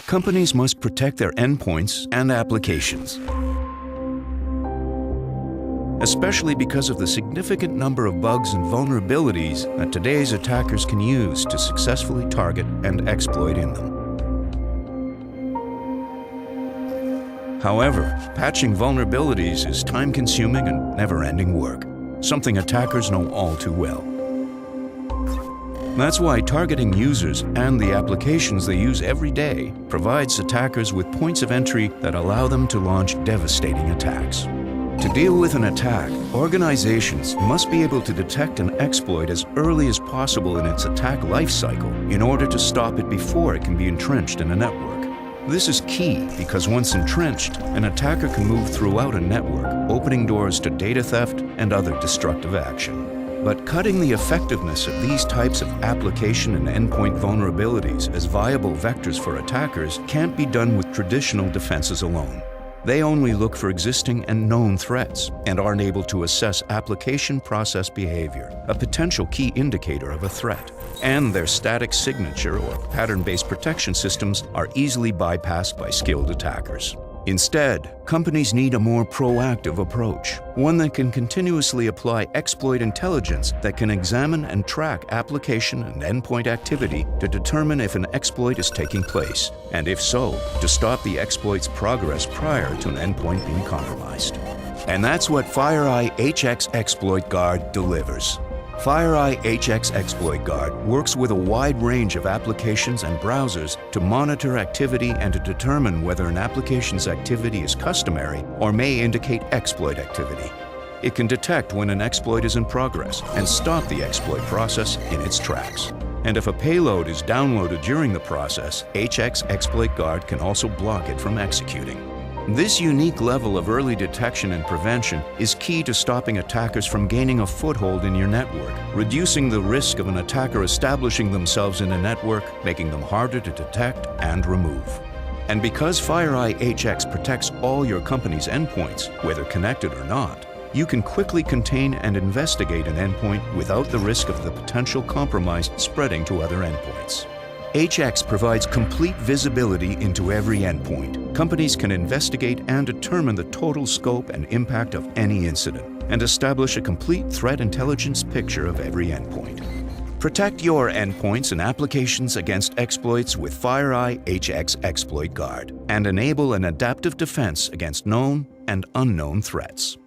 Companies must protect their endpoints and applications, especially because of the significant number of bugs and vulnerabilities that today's attackers can use to successfully target and exploit in them. However, patching vulnerabilities is time-consuming and never-ending work, something attackers know all too well. That's why targeting users and the applications they use every day provides attackers with points of entry that allow them to launch devastating attacks. To deal with an attack, organizations must be able to detect an exploit as early as possible in its attack lifecycle in order to stop it before it can be entrenched in a network. This is key because once entrenched, an attacker can move throughout a network, opening doors to data theft and other destructive action. But cutting the effectiveness of these types of application and endpoint vulnerabilities as viable vectors for attackers can't be done with traditional defenses alone. They only look for existing and known threats and aren't able to assess application process behavior, a potential key indicator of a threat. And their static signature or pattern-based protection systems are easily bypassed by skilled attackers. Instead, companies need a more proactive approach, one that can continuously apply exploit intelligence that can examine and track application and endpoint activity to determine if an exploit is taking place, and if so, to stop the exploit's progress prior to an endpoint being compromised. And that's what FireEye HX Exploit Guard delivers. FireEye HX Exploit Guard works with a wide range of applications and browsers to monitor activity and to determine whether an application's activity is customary or may indicate exploit activity. It can detect when an exploit is in progress and stop the exploit process in its tracks. And if a payload is downloaded during the process, HX Exploit Guard can also block it from executing. This unique level of early detection and prevention is key to stopping attackers from gaining a foothold in your network, reducing the risk of an attacker establishing themselves in a network, making them harder to detect and remove. And because FireEye HX protects all your company's endpoints, whether connected or not, you can quickly contain and investigate an endpoint without the risk of the potential compromise spreading to other endpoints. HX provides complete visibility into every endpoint. Companies can investigate and determine the total scope and impact of any incident, and establish a complete threat intelligence picture of every endpoint. Protect your endpoints and applications against exploits with FireEye HX Exploit Guard, and enable an adaptive defense against known and unknown threats.